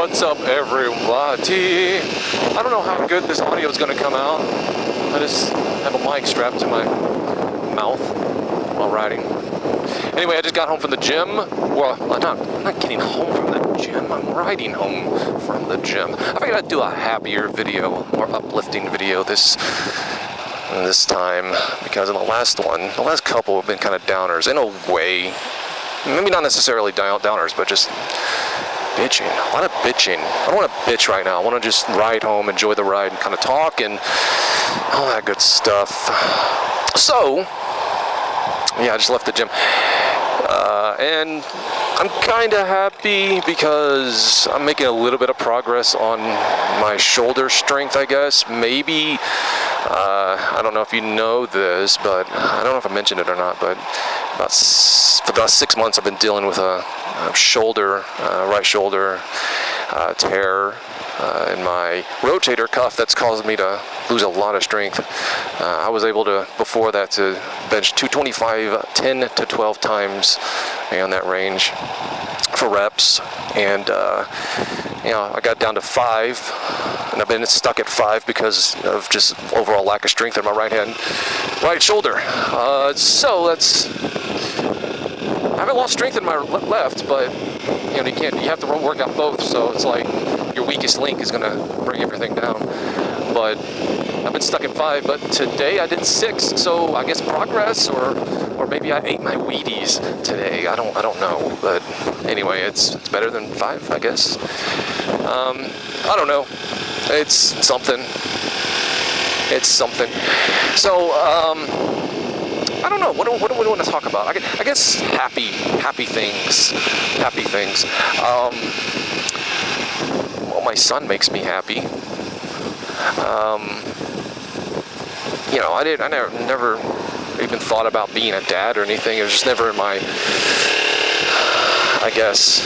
What's up, everybody? I don't know how good this audio is going to come out. I just have a mic strapped to my mouth while riding. Anyway, I just got home from the gym. Well, I'm not getting home from the gym. I'm riding home from the gym. I figured I'd do a happier video, more uplifting video this time, because in the last couple have been kind of downers in a way. Maybe not necessarily downers, but just bitching. A lot of bitching. I don't want to bitch right now. I want to just ride home, enjoy the ride, and kind of talk and all that good stuff. So, yeah, I just left the gym. And I'm kind of happy because I'm making a little bit of progress on my shoulder strength, I guess. Maybe, I don't know if you know this, but I don't know if I mentioned it or not, but for the last 6 months I've been dealing with a right shoulder tear in my rotator cuff that's caused me to lose a lot of strength. I was able to, before that, to bench 225 10 to 12 times on that range for reps, and I got down to 5, and I've been stuck at 5 because of just overall lack of strength in my right shoulder. So that's, I haven't lost strength in my left, but you have to work out both, so it's like your weakest link is going to bring everything down. But I've been stuck at 5, but today I did 6, so I guess progress, or maybe I ate my Wheaties today. I don't know, but anyway, it's better than 5, I guess. I don't know. It's something. So, I don't know. What do we want to talk about? I guess happy things. Well, my son makes me happy. I never even thought about being a dad or anything. It was just never in my, I guess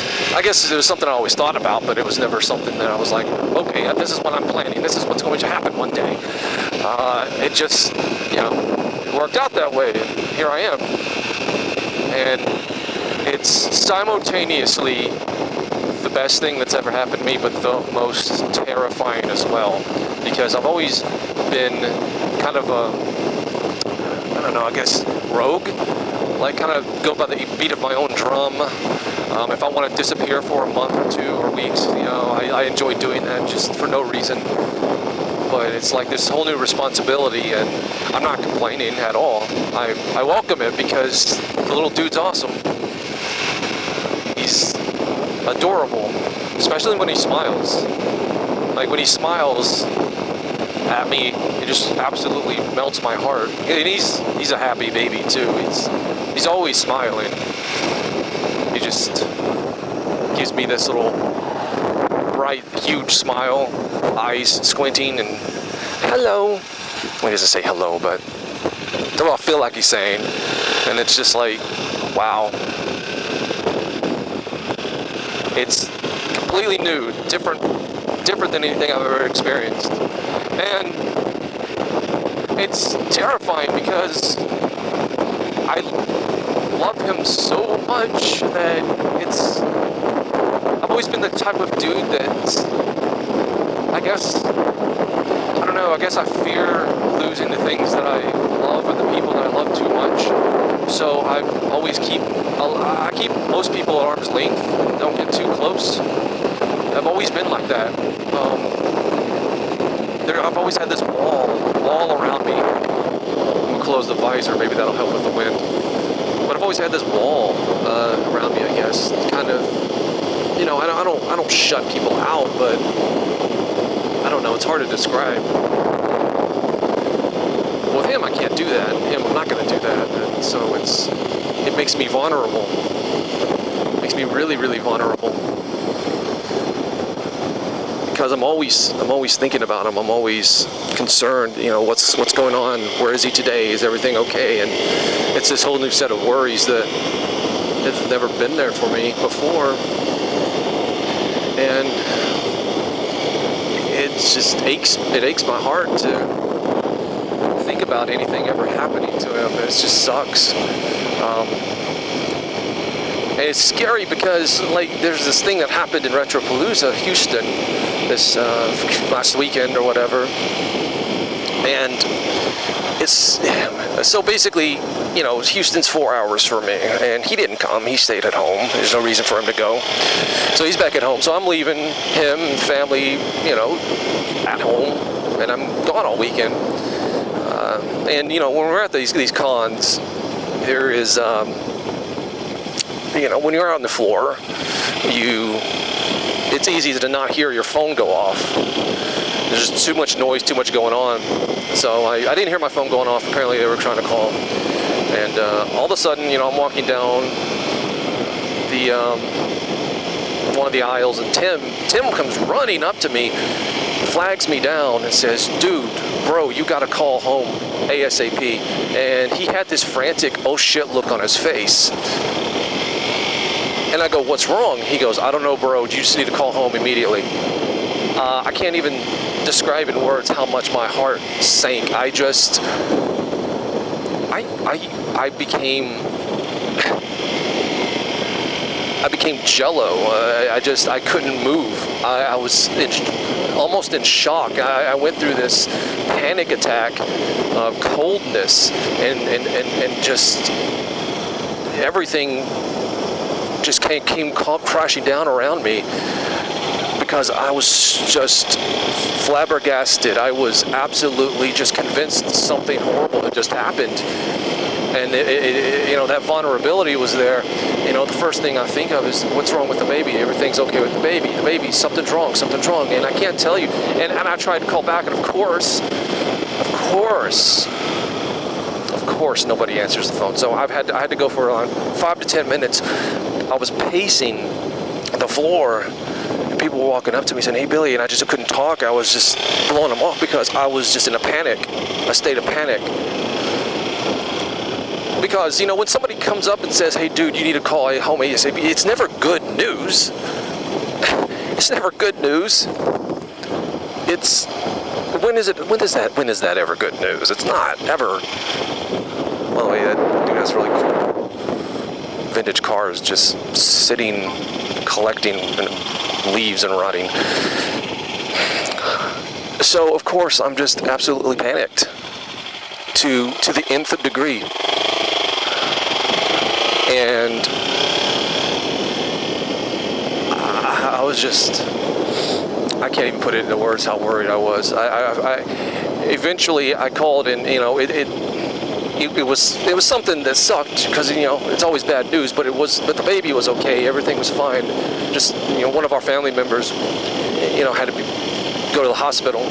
it was something I always thought about, but it was never something that I was like, okay, this is what I'm planning. This is what's going to happen one day. It just, it worked out that way. And here I am. And it's simultaneously the best thing that's ever happened to me, but the most terrifying as well, because I've always been kind of rogue, like kind of go by the beat of my own drum. If I want to disappear for a month or 2 or weeks, I enjoy doing that just for no reason. But it's like this whole new responsibility, and I'm not complaining at all. I welcome it because the little dude's awesome. He's adorable, especially when he smiles. Like when he smiles at me, it just absolutely melts my heart. And he's a happy baby too. He's always smiling. He just gives me this little bright, huge smile, eyes squinting, and hello. Well, he doesn't say hello, but that's what I feel like he's saying. And it's just like, wow. It's completely new, different than anything I've ever experienced. And it's terrifying because I love him so much that I've always been the type of dude that I guess I fear losing the things that I love or the people that I love too much. So I keep most people at arm's length, don't get too close. I've always been like that. I've always had this wall around me. I'm gonna close the visor, maybe that'll help with the wind. But I've always had this wall around me, I guess. Kind of, I don't shut people out, but I don't know. It's hard to describe. With him, I can't do that. Him, I'm not gonna do that. And so it makes me vulnerable. It makes me really, really vulnerable. Because I'm always thinking about him. I'm always concerned. What's going on? Where is he today? Is everything okay? And it's this whole new set of worries that has never been there for me before. And it aches my heart to think about anything ever happening to him. It just sucks. And it's scary because, like, there's this thing that happened in Retropalooza, Houston, this last weekend or whatever. And it's, so basically, you know, Houston's 4 hours for me. And he didn't come, he stayed at home. There's no reason for him to go. So he's back at home. So I'm leaving him and family, you know, at home. And I'm gone all weekend. And, you know, when we're at these cons, there is, you know, when you're out on the floor, it's easy to not hear your phone go off. There's just too much noise, too much going on. So I didn't hear my phone going off. Apparently they were trying to call. And all of a sudden, you know, I'm walking down the one of the aisles, and Tim comes running up to me, flags me down, and says, "Dude, bro, you gotta call home ASAP." And he had this frantic, oh shit look on his face. And I go, "What's wrong?" He goes, "I don't know, bro. You just need to call home immediately." I can't even describe in words how much my heart sank. I became jello. I couldn't move. I was almost in shock. I went through this panic attack of coldness and just everything just came crashing down around me because I was just flabbergasted. I was absolutely just convinced something horrible had just happened. And you know, that vulnerability was there. You know, the first thing I think of is, what's wrong with the baby? Everything's okay with the baby. The baby, something's wrong. And I can't tell you. And I tried to call back, and of course, nobody answers the phone. So I had to go for around 5 to 10 minutes. I was pacing the floor, and people were walking up to me saying, "Hey, Billy," and I just couldn't talk. I was just blowing them off because I was just in a state of panic. Because, you know, when somebody comes up and says, "Hey, dude, you need to call home ASAP," it's never good news. It's never good news. It's, when is that ever good news? It's not ever. By the way, that dude has really cool vintage cars just sitting, collecting leaves and rotting. So, of course, I'm just absolutely panicked to the nth degree. And I was just, I can't even put it into words how worried I was. Eventually I called, and, you know, it was something that sucked because, you know, it's always bad news, but the baby was okay. Everything was fine. Just, you know, one of our family members, you know, had to go to the hospital.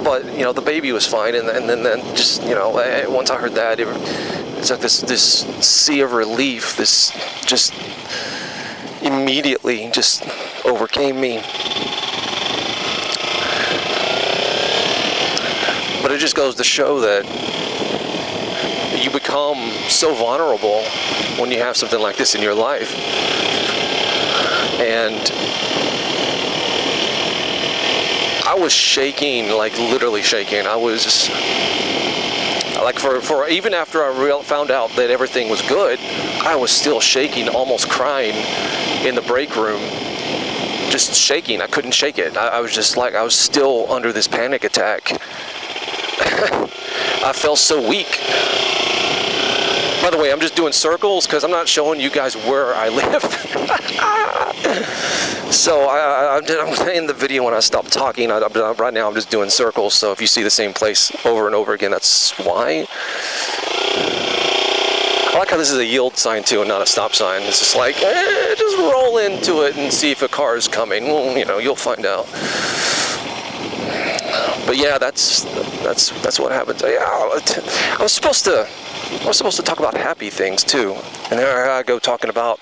But, you know, the baby was fine, and then just, you know, once I heard that, it's like this sea of relief, this just immediately just overcame me. But it just goes to show that you become so vulnerable when you have something like this in your life. And I was shaking, like literally shaking. I was just, like, for even after I found out that everything was good, I was still shaking, almost crying in the break room. Just shaking. I couldn't shake it. I was just like, I was still under this panic attack. I felt so weak. By the way, I'm just doing circles because I'm not showing you guys where I live. So I'm in the video when I stop talking. Right now I'm just doing circles. So if you see the same place over and over again, that's why. I like how this is a yield sign too and not a stop sign. It's just like, just roll into it and see if a car is coming. Well, you know, you'll find out. But yeah, that's what happened. Yeah, I was supposed to talk about happy things too, and there I go talking about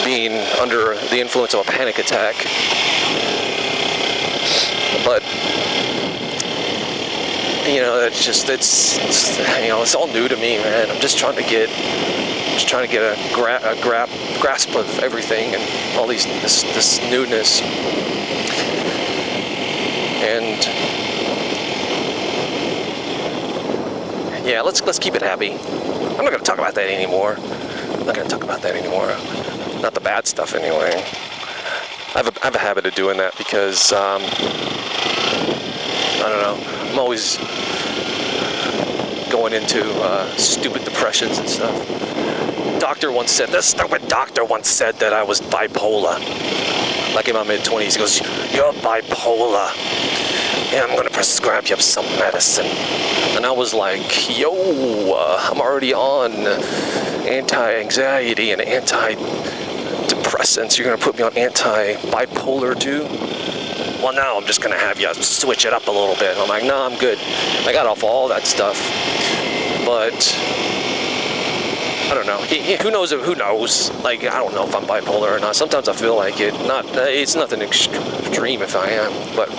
being under the influence of a panic attack. But you know, it's you know, it's all new to me, man. I'm just trying to get a grasp of everything and all this newness. And yeah, let's keep it happy. I'm not gonna talk about that anymore. Not the bad stuff anyway. I have a habit of doing that because I don't know. I'm always going into stupid depressions and stuff. This stupid doctor once said that I was bipolar. Like in my mid-20s, he goes, "You're bipolar. Yeah, I'm gonna prescribe you some medicine." And I was like, yo, I'm already on anti-anxiety and anti-depressants. You're gonna put me on anti-bipolar too? Well, now I'm just gonna have you switch it up a little bit. I'm like, no, I'm good. I got off all that stuff. But I don't know. Who knows? Who knows? Like, I don't know if I'm bipolar or not. Sometimes I feel like it. It's nothing extreme if I am. But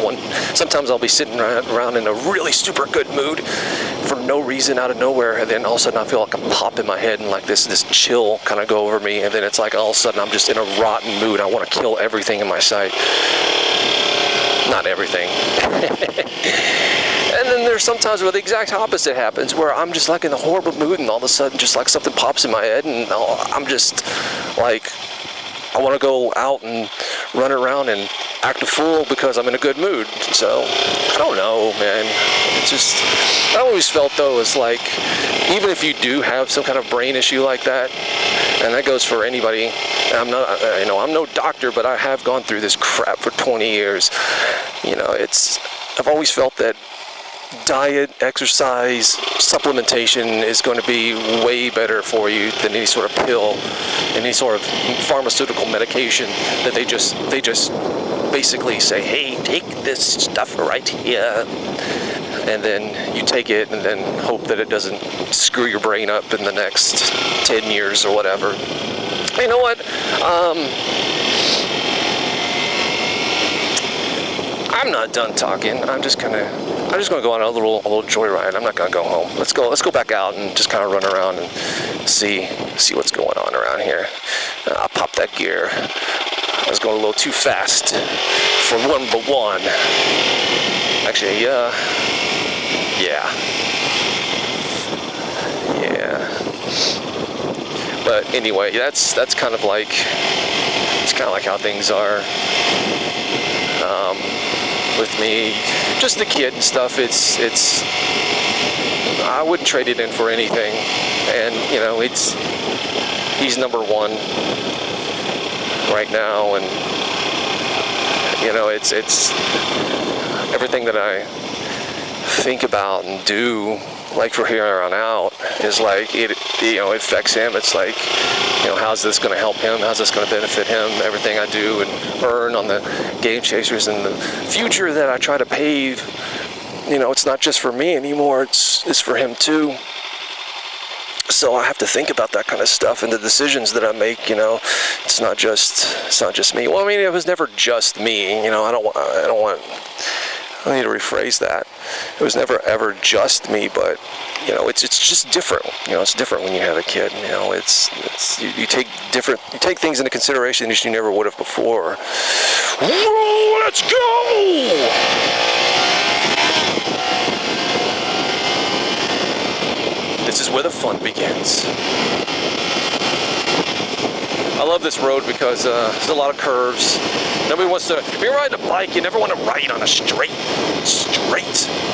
sometimes I'll be sitting around in a really super good mood for no reason, out of nowhere, and then all of a sudden I feel like a pop in my head and like this chill kind of go over me, and then it's like all of a sudden I'm just in a rotten mood. I want to kill everything in my sight. Not everything. And then there's sometimes where the exact opposite happens, where I'm just like in a horrible mood and all of a sudden just like something pops in my head and I'm just like, I want to go out and run around and act a fool because I'm in a good mood. So, I don't know, man. It's just, I always felt though, it's like, even if you do have some kind of brain issue like that, and that goes for anybody, and I'm not, I'm no doctor, but I have gone through this crap for 20 years. I've always felt that diet, exercise, supplementation is going to be way better for you than any sort of pill, any sort of pharmaceutical medication that they just basically say, hey, take this stuff right here, and then you take it and then hope that it doesn't screw your brain up in the next 10 years or whatever. You know what? I'm not done talking. I'm just gonna go on a little joyride. I'm not gonna go home. Let's go back out and just kind of run around and see what's going on around here. I'll pop that gear. I was going a little too fast for 1x1. Actually, yeah. But anyway, that's kind of like how things are. With me, just the kid and stuff, it's I wouldn't trade it in for anything, and he's number one right now, and it's everything that I think about and do, like for here on out, is like it affects him. It's like, how's this going to help him? How's this going to benefit him? Everything I do and earn on the Game Chasers and the future that I try to pave, it's not just for me anymore. It's for him too. So I have to think about that kind of stuff and the decisions that I make. It's not just me. Well, I mean, it was never just me. I need to rephrase that. It was never ever just me, but it's just different. It's different when you have a kid. You take things into consideration that you never would have before. Whoa, let's go! This is where the fun begins. I love this road because there's a lot of curves. Nobody wants to, if you're riding a bike, you never want to ride on a straight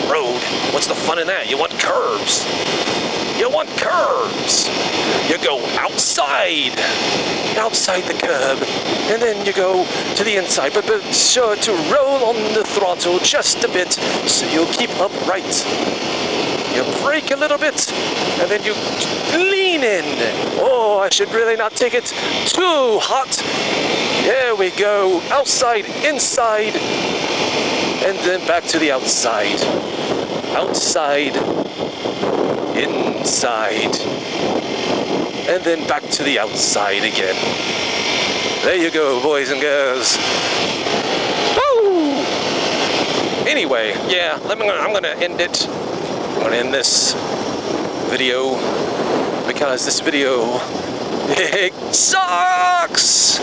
road. What's the fun in that? You want curves. You go outside the curb, and then you go to the inside, but be sure to roll on the throttle just a bit so you'll keep upright. You brake a little bit, and then you lean in. Oh, I should really not take it too hot. There we go. Outside, inside, and then back to the outside. Outside, inside, and then back to the outside again. There you go, boys and girls. Woo! Anyway, yeah, I'm gonna end it. I'm gonna end this video because this video, it sucks.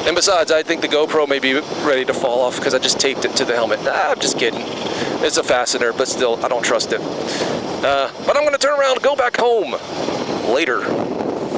And besides, I think the GoPro may be ready to fall off because I just taped it to the helmet. I'm just kidding. It's a fastener, but still, I don't trust it. But I'm going to turn around and go back home later.